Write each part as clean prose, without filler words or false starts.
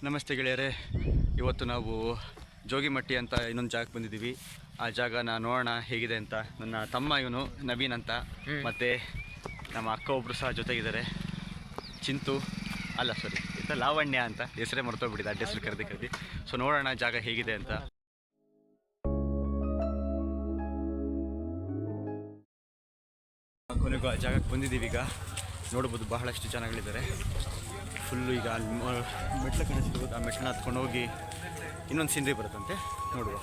ನಮಸ್ತೆ ಗೆಳೆಯರೇ, ಇವತ್ತು ನಾವು ಜೋಗಿಮಟ್ಟಿ ಅಂತ ಇನ್ನೊಂದು ಜಾಗಕ್ಕೆ ಬಂದಿದ್ದೀವಿ. ಆ ಜಾಗನ ನೋಡೋಣ ಹೇಗಿದೆ ಅಂತ. ನನ್ನ ತಮ್ಮ ಇವನು ನವೀನ್ ಅಂತ, ಮತ್ತು ನಮ್ಮ ಅಕ್ಕ ಒಬ್ಬರು ಸಹ ಜೊತೆಗಿದ್ದಾರೆ. ಲಾವಣ್ಯ ಅಂತ, ಹೆಸರೇ ಮರ್ತೋಗ್ಬಿಟ್ಟಿದೆ, ಅಡ್ಡ ಹೆಸರು ಕರೆದಿ. ಸೊ ನೋಡೋಣ ಜಾಗ ಹೇಗಿದೆ ಅಂತ. ಕೊನೆಗೂ ಆ ಜಾಗಕ್ಕೆ ಬಂದಿದ್ದೀವಿ. ಈಗ ನೋಡ್ಬೋದು ಬಹಳಷ್ಟು ಜನಗಳಿದ್ದಾರೆ. ಫುಲ್ಲು ಈಗ ಅಲ್ಲಿ ಮೆಟ್ಲು ಕಾಣಿಸ್ತಿರ್ಬೋದು. ಆ ಮೆಟ್ಲನ್ನ ಹತ್ಕೊಂಡು ಹೋಗಿ ಇನ್ನೊಂದು ಸೀನ್ರಿ ಬರುತ್ತಂತೆ, ನೋಡುವ.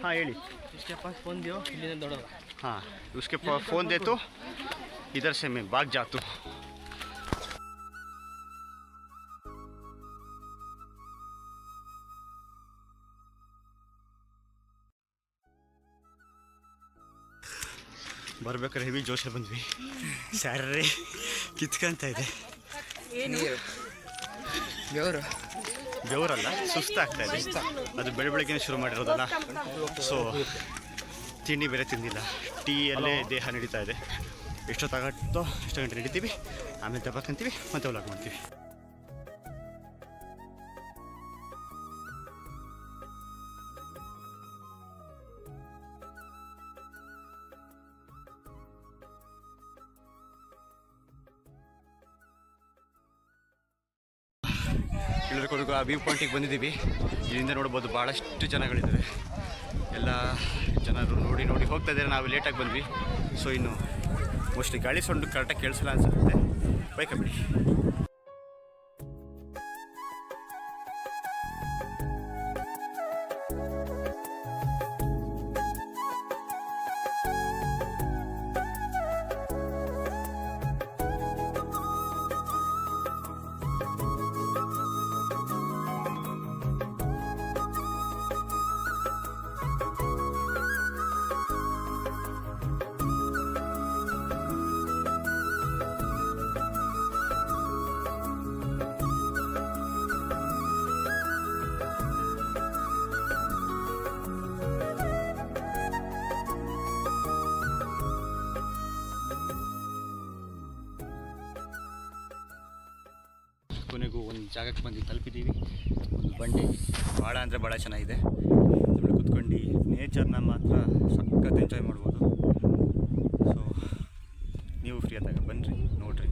हाँ ಹೇಳಿ. इसके पास फ़ोन दियो, इधर दौड़ो. हाँ उसके फ़ोन दे तो इधर से मैं भाग जाता हूँ. ಬರ್ಬೇಕಾದ್ರೆ ಹೆವಿ ಜೋಶಲ್ಲಿ ಬಂದ್ವಿ. ಸ್ಯಾರೇ ಕಿತ್ಕೊಂತ ಇದೆ. ಬೆವರಲ್ಲ, ಸುಸ್ತಾಗ್ತಾ ಇದೆ. ಅದು ಬೆಳಗ್ಗೆ ಶುರು ಮಾಡಿರೋದಲ್ಲ. ಸೊ ತಿಂಡಿ ಬೇರೆ ತಿಂದಿಲ್ಲ. ಟೀಯಲ್ಲೇ ದೇಹ ನಡೀತಾ ಇದೆ. ಎಷ್ಟೊತ್ತಾಗತ್ತೋ ಎಷ್ಟು ಗಂಟೆ ನಡೀತೀವಿ, ಆಮೇಲೆ ದಬ್ಬಾಕಂತೀವಿ, ಮತ್ತೆ ವ್ಲಾಗ್ ಮಾಡ್ತೀವಿ. ಎಲ್ಲರಿಗೂ ಆ ವ್ಯೂ ಪಾಯಿಂಟಿಗೆ ಬಂದಿದ್ದೀವಿ. ಇಲ್ಲಿಂದ ನೋಡ್ಬೋದು ಭಾಳಷ್ಟು ಜನಗಳಿದ್ದಾರೆ. ಎಲ್ಲ ಜನರು ನೋಡಿ ಹೋಗ್ತಾ ಇದ್ದಾರೆ. ನಾವು ಲೇಟಾಗಿ ಬಂದ್ವಿ. ಸೊ ಇನ್ನು ಮೋಸ್ಟ್ಲಿ ಗಾಳಿ ಸೌಂಡು ಕರೆಕ್ಟಾಗಿ ಕೇಳಿಸಲ್ಲ ಅನ್ಸುತ್ತೆ. ಬೈಕ ಬಿಡಿ. ಕೊನೆಗೂ ಒಂದು ಜಾಗಕ್ಕೆ ಬಂದು ತಲುಪಿದ್ದೀವಿ. ಒಂದು ಬಂಡೆ ಭಾಳ ಅಂದರೆ ಭಾಳ ಚೆನ್ನಾಗಿದೆ. ಆಮೇಲೆ ಕೂತ್ಕೊಂಡು ನೇಚರ್ನ ಮಾತ್ರ ಸಖತ್ ಎಂಜಾಯ್ ಮಾಡ್ಬೋದು. ಸೊ ನೀವು ಫ್ರೀ ಆದಾಗ ಬನ್ನಿರಿ, ನೋಡಿರಿ,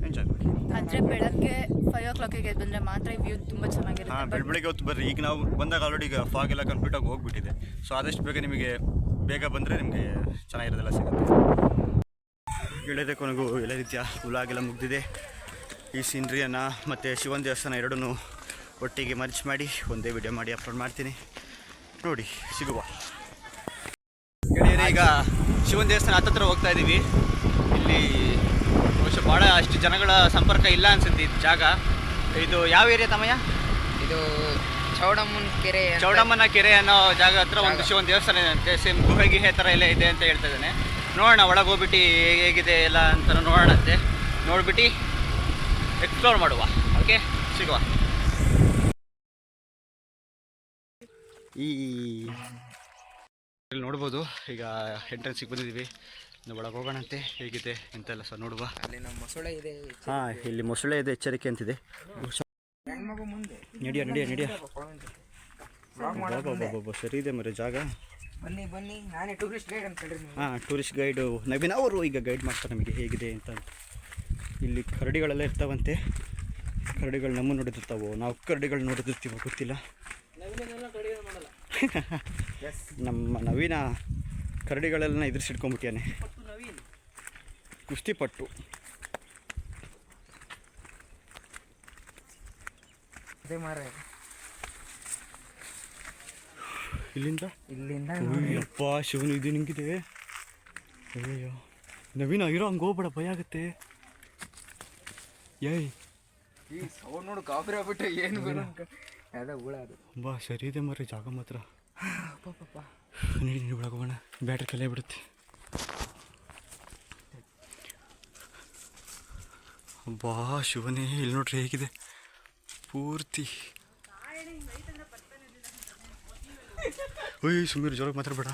ಎಂಜಾಯ್ ಮಾಡಿ. ಅಂದರೆ ಬೆಳಗ್ಗೆ 5 o'clock ಬಂದರೆ ಮಾತ್ರ ವ್ಯೂ ತುಂಬ ಚೆನ್ನಾಗಿರುತ್ತೆ. ಹಾಂ, ಬೆಳಗ್ಗೆ ಹೊತ್ತು ಬರ್ರಿ. ಈಗ ನಾವು ಬಂದಾಗ ಆಲ್ರೆಡಿ ಈಗ ಫಾಗ್ ಎಲ್ಲ ಕಂಪ್ಲೀಟಾಗಿ ಹೋಗಿಬಿಟ್ಟಿದೆ. ಸೊ ಆದಷ್ಟು ಬೇಗ ಬಂದರೆ ನಿಮಗೆ ಚೆನ್ನಾಗಿರೋದೆಲ್ಲ ಸಿಗುತ್ತೆ. ಗೆಳೆಯರೆ, ಕೊನೆಗೂ ಎಲ್ಲ ರೀತಿಯ ವ್ಲಾಗೆಲ್ಲ ಮುಗಿದಿದೆ. ಈ ಸೀನ್ರಿಯನ್ನು ಮತ್ತು ಶಿವನ ದೇವಸ್ಥಾನ ಎರಡನ್ನೂ ಒಟ್ಟಿಗೆ ಮರ್ಚ್ ಮಾಡಿ ಒಂದೇ ವಿಡಿಯೋ ಮಾಡಿ ಅಪ್ಲೋಡ್ ಮಾಡ್ತೀನಿ, ನೋಡಿ. ಸಿಗುವ ಗೆಳೆಯರೆ. ಈಗ ಶಿವನ ದೇವಸ್ಥಾನ ಹತ್ತತ್ರ ಹೋಗ್ತಾ ಇದ್ದೀವಿ. ಇಲ್ಲಿ ಭಾಳ ಅಷ್ಟು ಜನಗಳ ಸಂಪರ್ಕ ಇಲ್ಲ ಅನ್ಸುತ್ತೆ ಇದು ಜಾಗ. ಇದು ಯಾವ ಏರಿಯಾ ತಮ್ಮಯ್ಯ? ಇದು ಚೌಡಮ್ಮನ ಕೆರೆ ಅನ್ನೋ ಜಾಗ ಹತ್ರ ಒಂದು ಶಿವನ ದೇವಸ್ಥಾನ ಇದೆ ಅಂತೆ. ಸೇಮ್ ಗುಹೆ ಥರ ಎಲ್ಲ ಇದೆ ಅಂತ ಹೇಳ್ತಾ ಇದ್ದಾನೆ. ನೋಡೋಣ, ಒಳಗೆ ಹೋಗ್ಬಿಟ್ಟು ಹೇಗಿದೆ ಎಲ್ಲ ಅಂತ ನೋಡೋಣಂತೆ. ನೋಡ್ಬಿಟ್ಟು ಎಕ್ಸ್ಪ್ಲೋರ್ ಮಾಡುವ. ಓಕೆ, ಸಿಗುವ. ಇಲ್ಲಿ ನೋಡ್ಬೋದು ಈಗ ಎಂಟ್ರೆನ್ಸಿಗೆ ಬಂದಿದ್ದೀವಿ. ನಾವು ಒಳಗೆ ಹೋಗೋಣಂತೆ, ಹೇಗಿದೆ ಎಂತೆಲ್ಲ ಸಹ ನೋಡುವ. ಅಲ್ಲಿ ನಮ್ಮ ಮೊಸಳೆ ಇದೆ. ಹಾಂ, ಇಲ್ಲಿ ಮೊಸಳೆ ಇದೆ, ಎಚ್ಚರಿಕೆ ಅಂತಿದೆ. ನಡಿಯ ಸರಿ ಇದೆ ಮರೆ ಜಾಗ. ಬನ್ನಿ, ನಾನೇ ಟೂರಿಸ್ಟ್ ಗೈಡ್ ಅಂತ ಹೇಳಿ. ಹಾಂ, ಟೂರಿಸ್ಟ್ ಗೈಡು ನವೀನ್ ಅವರು ಈಗ ಗೈಡ್ ಮಾಡ್ತಾರೆ ನಮಗೆ ಹೇಗಿದೆ ಅಂತ. ಇಲ್ಲಿ ಕರಡಿಗಳೆಲ್ಲ ಇರ್ತಾವಂತೆ. ಕರಡಿಗಳು ನಮ್ಮನ್ನು ನೋಡಿದಿರ್ತಾವೋ, ನಾವು ಕರಡಿಗಳು ನೋಡಿದಿರ್ತೀವೋ ಗೊತ್ತಿಲ್ಲ. ನಮ್ಮ ನವೀನ ಕರಡಿಗಳೆಲ್ಲ ಎದುರಿಸಿಟ್ಕೊಂಡ್ಬಿಟ್ಯಾನೆ. ಕುಸ್ತಿಪಟ್ಟು. ಇಲ್ಲಿಂದ ಅಪ್ಪ ಶಿವನು ಇದು ನಿಂಗಿದೆ. ಅಯ್ಯೋ ನವೀನ, ಇರೋ ಹಂಗೆ ಹೋಗ್ಬೇಡ, ಭಯ ಆಗುತ್ತೆ. ಏಯ್ ಈ ಸೌಂಡ್ ನೋಡು, ಕಾಫಿ ಆಗ್ಬಿಟ್ಟು ಏನು ಹುಳ ಅದು. ಬಾ, ಸರಿ ಇದೆ ಮರ್ರಿ ಜಾಗ ಮಾತ್ರ. ನಡಿ ಒಳಗೋಗೋಣ, ಬ್ಯಾಟ್ರಿ ಕಲೆ ಬಿಡುತ್ತೆ. ಬಾ ಶಿವನೇ, ಇಲ್ಲಿ ನೋಡ್ರಿ ಹೇಗಿದೆ ಪೂರ್ತಿ. ಓಯ್ ಸುಮ್ಮನೆ ಜೋರಾಗಿ ಮಾತಾಡಬೇಡ.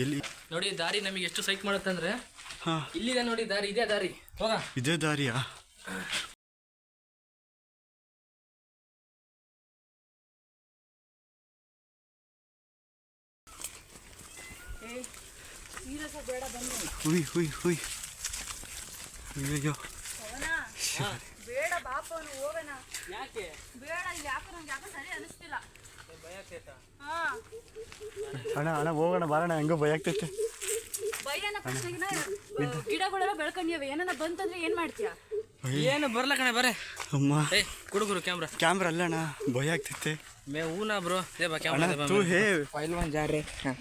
ಎಲ್ಲಿ ನೋಡಿ ದಾರಿ ನಮಗೆ ಎಷ್ಟು ಸೈಕ್ ಮಾಡುತ್ತಂದ್ರೆ ಹಾಂ ಇಲ್ಲಿದೆ ನೋಡಿ ದಾರಿ, ಇದೇ ದಾರಿ. ಹೋಗ. ಇದೇ ದಾರಿಯಾ? ಹುಯ್ ಹುಯ್ ಹುಯ್ ಅಯ್ಯೋ ಬೇಡ ಬಾಪ ಹೋಗೋಣ. ಯಾಕೆ ಬೇಡ ಇಲ್ಲಿ ಯಾಕೋ ನಂಗೆ ಯಾಕೋ ಸರಿ ಅನಿಸ್ತಿಲ್ಲ. ಭಯ ಆಗ್ತೈತಾ? ಹಾ ಅಣ್ಣ ಹೋಗೋಣ ಬಾರಣ, ಹೆಂಗೋ ಭಯ ಆಗ್ತೈತೆ. ಭಯನ ಪ್ರಶ್ನೆಗಿನ ಗಿಡಗಳೆಲ್ಲ ಬೆಳ್ಕೊಂಡ್ಯಾವೆ, ಏನಾನ ಬಂತಂದ್ರೆ ಏನ್ ಮಾಡ್ತೀಯ? ಏನು ಬರಲ್ಲ ಕಣೆ ಬರೇ. ಅಮ್ಮ ಏ ಕುಡುಗರು ಕ್ಯಾಮ್ರಾ ಅಲ್ಲಣ್ಣ, ಭಯ ಆಗ್ತೈತೆ ಹೂನಾ ಬ್ರೋ. ದೇ ಬಾ ಅಣ್ಣ. ತೂ ಹೇ ಪೈಲ್ವಾನ್ ಜಾರೆ.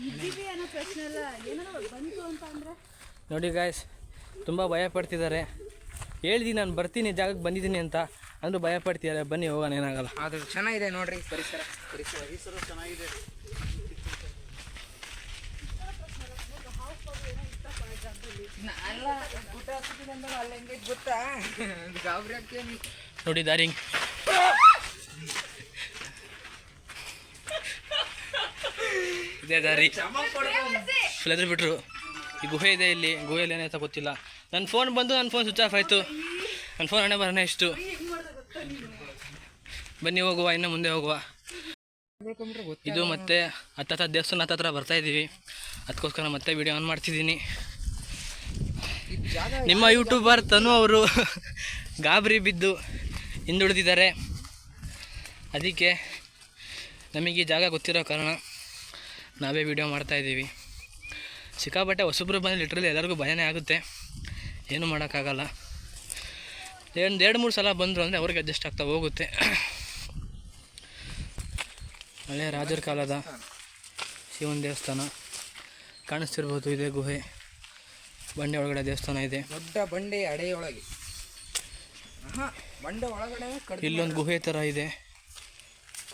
ಇದ್ದೀವಿ ಅನ್ನೋ ಪ್ರಶ್ನೆ ಅಲ್ಲ, ಏನಾರ ಬಂತು ಅಂತ ಅಂದ್ರೆ ನೋಡಿ ಗಾಯ್ಸ್, ತುಂಬ ಭಯ ಪಡ್ತಿದ್ದಾರೆ. ಹೇಳಿದ್ದೀನಿ ನಾನು ಬರ್ತೀನಿ, ಜಾಗಕ್ಕೆ ಬಂದಿದ್ದೀನಿ ಅಂತ, ಅಂದರೂ ಭಯ ಪಡ್ತಿದ್ದಾರೆ. ಬನ್ನಿ ಹೋಗೋಣ, ಏನಾಗಲ್ಲ. ಅದು ಚೆನ್ನಾಗಿದೆ ನೋಡ್ರಿ ಪರಿಸರ. ಚೆನ್ನಾಗಿದೆ. ಅಲ್ಲ ಊಟ ಅಲ್ಲ ಹೆಂಗೆ ಗೊತ್ತಾ, ಗಾಬರಿ ಆಗ್ತೀನಿ. ನೋಡಿ ದಾರಿ ಹಿಂಗೆ. ಇದೇ ದಾರಿ. ಫುಲ್ ಎದುರು ಬಿಟ್ರು. ಈ ಗುಹೆ ಇದೆ ಇಲ್ಲಿ. ಗುಹೆಯಲ್ಲಿ ಏನಾಯ್ತಾ ಗೊತ್ತಿಲ್ಲ. ನನ್ನ ಫೋನ್ ಬಂದು ನನ್ನ ಫೋನ್ ಸ್ವಿಚ್ ಆಫ್ ಆಯಿತು. ನನ್ನ ಫೋನ್ ಹಣೆ ಬರೋಣ ಇಷ್ಟು. ಬನ್ನಿ ಹೋಗುವ, ಇನ್ನು ಮುಂದೆ ಹೋಗುವ. ಇದು ಮತ್ತೆ ಹತ್ತತ್ರ ದೇವಸ್ಥಾನ ಹತ್ತತ್ರ ಬರ್ತಾ ಇದ್ದೀವಿ. ಅದಕ್ಕೋಸ್ಕರ ಮತ್ತೆ ವಿಡಿಯೋ ಆನ್ ಮಾಡ್ತಿದ್ದೀನಿ. ನಿಮ್ಮ ಯೂಟ್ಯೂಬರ್ ತನು ಅವರು ಗಾಬರಿ ಬಿದ್ದು ಹಿಂದುಳಿದಿದ್ದಾರೆ. ಅದಕ್ಕೆ ನಮಗೆ ಈ ಜಾಗ ಗೊತ್ತಿರೋ ಕಾರಣ ನಾವೇ ವಿಡಿಯೋ ಮಾಡ್ತಾಯಿದ್ದೀವಿ. ಸಿಕ್ಕಾಪಟ್ಟೆ ಹೊಸಬ್ರು ಬಂದು ಲಿಟ್ರಲಿ ಎಲ್ಲರಿಗೂ ಭಯನೇ ಆಗುತ್ತೆ, ಏನೂ ಮಾಡೋಕ್ಕಾಗಲ್ಲ. ಎರಡು ಮೂರು ಸಲ ಬಂದರು ಅಂದರೆ ಅವ್ರಿಗೆ ಅಡ್ಜಸ್ಟ್ ಆಗ್ತಾ ಹೋಗುತ್ತೆ. ಹಳೆಯ ರಾಜರ ಕಾಲದ ಶಿವನ ದೇವಸ್ಥಾನ ಕಾಣಿಸ್ತಿರ್ಬೋದು. ಇದೆ ಗುಹೆ, ಬಂಡೆ ಒಳಗಡೆ ದೇವಸ್ಥಾನ ಇದೆ. ದೊಡ್ಡ ಬಂಡೆ ಅಡೆಯೊಳಗೆ, ಬಂಡೆ ಒಳಗಡೆ ಇಲ್ಲೊಂದು ಗುಹೆ ಥರ ಇದೆ.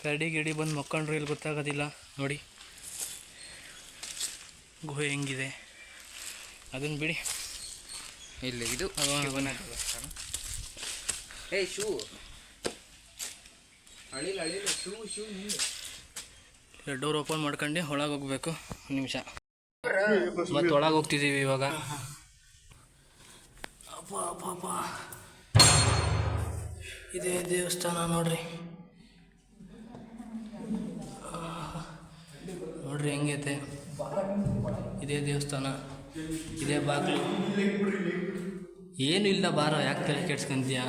ಕರಡಿ ಗಿಡಿ ಬಂದು ಮಕ್ಕೊಂಡ್ರು ಇಲ್ಲಿ ಗೊತ್ತಾಗೋದಿಲ್ಲ. ನೋಡಿ ಗುಹೆ ಹೆಂಗಿದೆ, ಅದನ್ನು ಬಿಡಿ. ಇಲ್ಲ ಇದು ದೇವಸ್ಥಾನ. ಏ ಶೂ ಅಳಿಲ್ಲ ಶೂ ಶೂ ಡೋರ್ ಓಪನ್ ಮಾಡ್ಕೊಂಡು ಒಳಗೆ ಹೋಗ್ಬೇಕು. ಒಂದು ನಿಮಿಷ, ಮತ್ತೆ ಒಳಗೆ ಹೋಗ್ತಿದ್ದೀವಿ ಇವಾಗ. ಅಪ್ಪ ಅಪ್ಪ ಅಪ್ಪ, ಇದೇ ದೇವಸ್ಥಾನ ನೋಡ್ರಿ. ನೋಡ್ರಿ ಹೆಂಗೈತೆ. ಇದೇ ದೇವಸ್ಥಾನ, ಇದೇ ಬಾಗಿಲು. ಏನು ಇಲ್ಲ ಬಾರ, ಯಾಕೆ ತಲೆ ಕೆಡ್ಸ್ಕೊಂತೀಯ?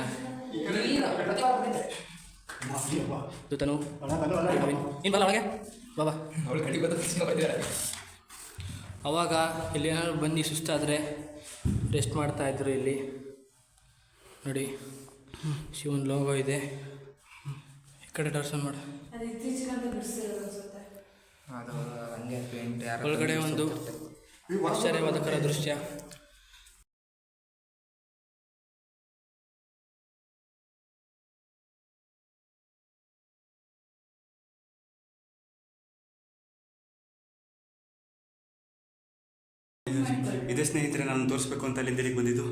ತನು ನೀನು ಬಲ್ಲ ಒಳಗೆ ಬಾಬಾ. ಅವಾಗ ಇಲ್ಲಿ ಏನಾದ್ರು ಬಂದು ಸುಸ್ತಾದರೆ ರೆಸ್ಟ್ ಮಾಡ್ತಾಯಿದ್ರು ಇಲ್ಲಿ. ನೋಡಿ ಶಿವನ ಲೋಗೋ ಇದೆ. ಈ ಕಡೆ ದರ್ಶನ ಮಾಡು. ಒಳಗಡೆ ಒಂದು ಆಶ್ಚರ್ಯವಾದಕರ ದೃಶ್ಯ. ಇದೇ ಸ್ನೇಹಿತರೆ, ನಾನು ತೋರಿಸ್ಬೇಕು ಅಂತ ಅಲ್ಲಿಂದ ಇಲ್ಲಿಗೆ ಬಂದಿದ್ದು.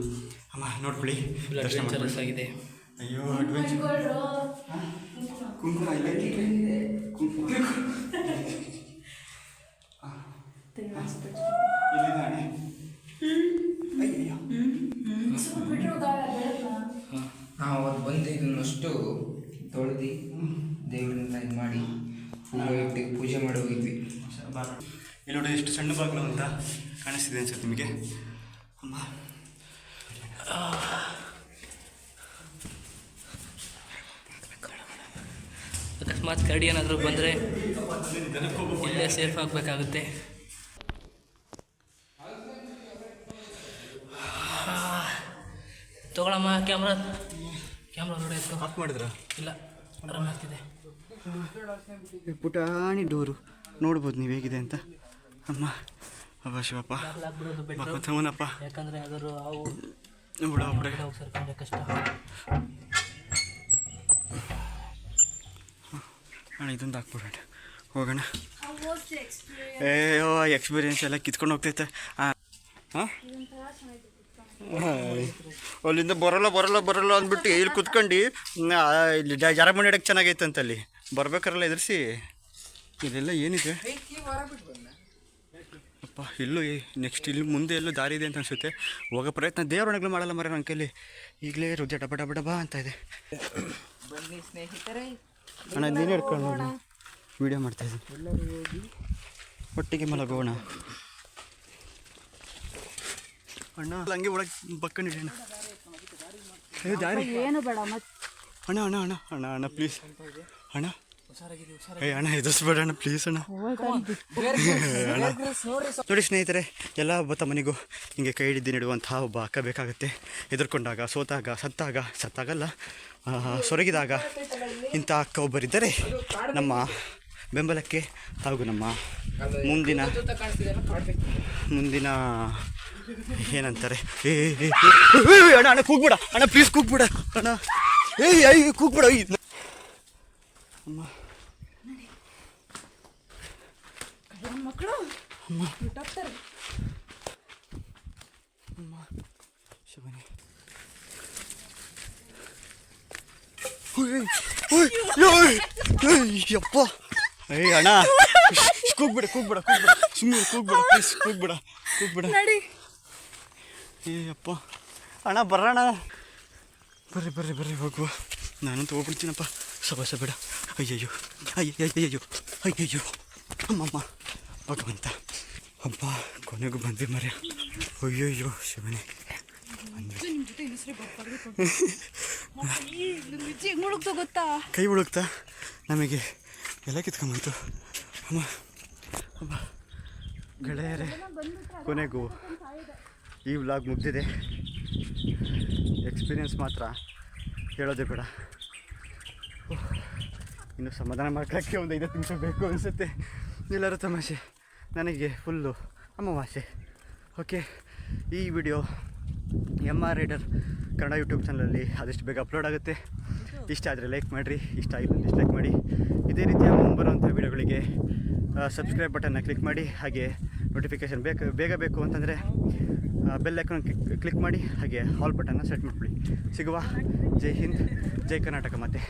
ಅಮ್ಮ ನೋಡ್ಕೊಳ್ಳಿ, ದರ್ಶನ ಅಡ್ವೆಂಚರಸ್ ಆಗಿದೆ. ಅಯ್ಯೋ ಅಡ್ವೆಂಚರ್. ಕುಂಕುಮ ಇದೆ, ಕುಂಕುಮ ಇಲ್ಲಿದ್ದಾನೆ. ಅಯ್ಯೋ ನಾವು ಅವತ್ತು ಬಂದು ಇದನ್ನಷ್ಟು ತೊಳೆದು ದೇವರನ್ನ ಇದು ಮಾಡಿ ಹೂವು ಇಟ್ಟು ಪೂಜೆ ಮಾಡಿ ಹೋಗಿದ್ವಿ. ಇಲ್ಲಿ ನೋಡಿ ಎಷ್ಟು ಸಣ್ಣ ಬಾಗಿಲು ಅಂತ ಕಾಣಿಸ್ತಿದೆ ಅನ್ಸುತ್ತೆ ನಿಮಗೆ. ಅಮ್ಮ ಅಕಸ್ಮಾತ್ ಕರಡಿ ಏನಾದರೂ ಬಂದರೆ ಇಲ್ಲೇ ಸೇಫ್ ಆಗಬೇಕಾಗುತ್ತೆ. ತಗೊಳಮ್ಮ ಕ್ಯಾಮ್ರಾ ನೋಡಿ. ಆಫ್ ಮಾಡಿದ್ರ? ಇಲ್ಲ, ರನ್ ಆಗ್ತಿದೆ. ಪುಟಾಣಿ ಡೋರು ನೋಡ್ಬೋದು ನೀವು ಹೇಗಿದೆ ಅಂತ. ಅಮ್ಮ ಅಪ್ಪ ಶಿವಪ್ಪ ಬಿಡೋದು ಬೆಟ್ರು, ಬಕ್ಕತ್ತವನಪ್ಪ. ಯಾಕಂದರೆ ಅದರು ಅವು ಬಿಡ ಬಿಡ ಹೋಗಿ ಸೇರ್ಕೊಂಡ್ರೆ ಕಷ್ಟ. ಅಣ್ಣ ಇದೊಂದು ಹಾಕ್ಬಿಡೋಣ, ಹೋಗೋಣ. ಏಯೋ ಎಕ್ಸ್ಪೀರಿಯನ್ಸ್ ಎಲ್ಲ ಕಿತ್ಕೊಂಡು ಹೋಗ್ತೈತೆ. ಹಾಂ ಅಲ್ಲಿಂದ ಬರೋಲ್ಲ ಅಂದ್ಬಿಟ್ಟು ಇಲ್ಲಿ ಕುತ್ಕೊಂಡು ಇಲ್ಲಿ ಜಾರಮಣಿ ಇಡಕ್ಕೆ ಚೆನ್ನಾಗೈತೆ ಅಂತ ಅಲ್ಲಿ ಬರ್ಬೇಕಾರಲ್ಲ ಎದುರಿಸಿ. ಇದೆಲ್ಲ ಏನಿದೆ ಅಪ್ಪ. ಇಲ್ಲೂ ನೆಕ್ಸ್ಟ್ ಇಲ್ಲಿ ಮುಂದೆ ಎಲ್ಲೂ ದಾರಿ ಇದೆ ಅಂತ ಅನಿಸುತ್ತೆ. ಹೋಗೋ ಪ್ರಯತ್ನ ದೇವರೊಣಗಳು ಮಾಡಲ್ಲ ಮರ ನನ್ನ ಕೈಲಿ. ಈಗಲೇ ರುಜ ಡಬ ಡಬ ಡಬ ಅಂತ ಇದೆ. ಬನ್ನಿ ಸ್ನೇಹಿತರೆ, ಅಣ್ಣ ನೀನು ಹಿಡ್ಕೊಂಡು ವೀಡಿಯೋ ಮಾಡ್ತಾಯಿದ್ದೀನಿ. ಎಲ್ಲರೂ ಹೋಗಿ ಒಟ್ಟಿಗೆ ಮಲಗೋಣ ಅಣ್ಣ. ಹಂಗೆ ಒಳಗೆ ಬಕ್ಕಂಡು ಅಣ್ಣ. ದಾರಿ ಏನು ಬೇಡ ಮತ್ತೆ ಅಣ್ಣ ಅಣ್ಣ ಅಣ್ಣ ಅಣ್ಣ ಅಣ್ಣ ಪ್ಲೀಸ್ ಅಣ್ಣ. ಅಣ್ಣ ಎದುರಿಸ್ಬೇಡ ಅಣ್ಣ ಪ್ಲೀಸ್ ಅಣ್ಣ. ನೋಡಿ ಸ್ನೇಹಿತರೆ, ಎಲ್ಲ ಒಬ್ಬ ಮನೆಗೂ ಹಿಂಗೆ ಕೈ ಹಿಡಿದು ನೆಡುವಂತಹ ಒಬ್ಬ ಅಕ್ಕ ಬೇಕಾಗುತ್ತೆ. ಹೆದರ್ಕೊಂಡಾಗ, ಸೋತಾಗ, ಸತ್ತಾಗಲ್ಲ, ಸೊರಗಿದಾಗ ಇಂಥ ಅಕ್ಕ ಒಬ್ಬರಿದ್ದರೆ ನಮ್ಮ ಬೆಂಬಲಕ್ಕೆ ಹಾಗೂ ನಮ್ಮ ಮುಂದಿನ ಏನಂತಾರೆ, ಅಣ್ಣ ಅಣ್ಣ ಕೂಗ್ಬೇಡ ಅಣ್ಣ ಪ್ಲೀಸ್ ಕೂಗ್ಬೇಡ ಅಣ್ಣ. ಕೂಗ್ಬೇಡ ಅಮ್ಮ. ಮಕ್ಕಳು ಅಮ್ಮ ಅಮ್ಮ ಶಿವನೇ. ಯಪ್ಪ ಅಣ್ಣ ಕೂಗ್ಬೇಡ ಸುಮ್ಮನೆ ಕೂಗ್ಬೇಡ ಪ್ಲೀಸ್ ಕೂಗ್ಬೇಡ. ಅಪ್ಪ ಅಣ್ಣ ಬರೋಣ. ಬರ್ರಿ ಹೋಗುವ. ನಾನಂತೂ ಹೋಗ್ಬಿಡ್ತೀನಪ್ಪ. ಸಬಸ ಬೇಡ. ಅಯ್ಯಯ್ಯೋ ಅಮ್ಮಮ್ಮ ಭಗವಂತ. ಹಬ್ಬ ಕೊನೆಗೂ ಬಂದ್ವಿ ಮರ್ಯ. ಅಯ್ಯಯ್ಯೋ ಶಿವನೇ ಗೊತ್ತಾ, ಕೈ ಉಳುಕ್ತಾ ನಮಗೆ ಎಲ್ಲ ಕಿತ್ಕೊಂಬಂತು ಅಮ್ಮ. ಅಬ್ಬ ಗೆಳೆಯರೇ, ಕೊನೆಗೂ ಈ ವ್ಲಾಗ್ ಮುಗ್ದಿದೆ. ಎಕ್ಸ್ಪೀರಿಯನ್ಸ್ ಮಾತ್ರ ಹೇಳೋದೇ ಬೇಡ. ಇನ್ನು ಸಮಾಧಾನ ಮಾಡ್ಕೊಳ್ಳೋಕ್ಕೆ ಒಂದು 5 ನಿಮಿಷ ಬೇಕು ಅನಿಸುತ್ತೆ. ಎಲ್ಲರೂ ತಮಾಷೆ, ನನಗೆ ಫುಲ್ಲು ಅಮಾವಾಸ್ಯೆ. ಓಕೆ, ಈ video MR rider Kannada YouTube ಚಾನಲಲ್ಲಿ ಆದಷ್ಟು ಬೇಗ ಅಪ್ಲೋಡ್ ಆಗುತ್ತೆ. ಇಷ್ಟ ಆದರೆ ಲೈಕ್ ಮಾಡಿರಿ, ಇಷ್ಟ ಆಗಿಲ್ಲ ಡಿಸ್ಲೈಕ್ ಮಾಡಿ. ಇದೇ ರೀತಿಯ ಮುಂಬರುವಂಥ ವೀಡಿಯೋಗಳಿಗೆ ಸಬ್ಸ್ಕ್ರೈಬ್ ಬಟನ್ನ ಕ್ಲಿಕ್ ಮಾಡಿ. ಹಾಗೆ ನೋಟಿಫಿಕೇಷನ್ ಬೇಗ ಬೇಕು ಅಂತಂದರೆ ಬೆಲ್ ಐಕಾನ್ ಕ್ಲಿಕ್ ಮಾಡಿ. ಹಾಗೆ ಆಲ್ ಬಟನ್ನ ಸೆಟ್ ಮಾಡಿಬಿಡಿ. ಸಿಗುವ. ಜೈ ಹಿಂದ್, ಜೈ ಕರ್ನಾಟಕ. ಮತ್ತೆ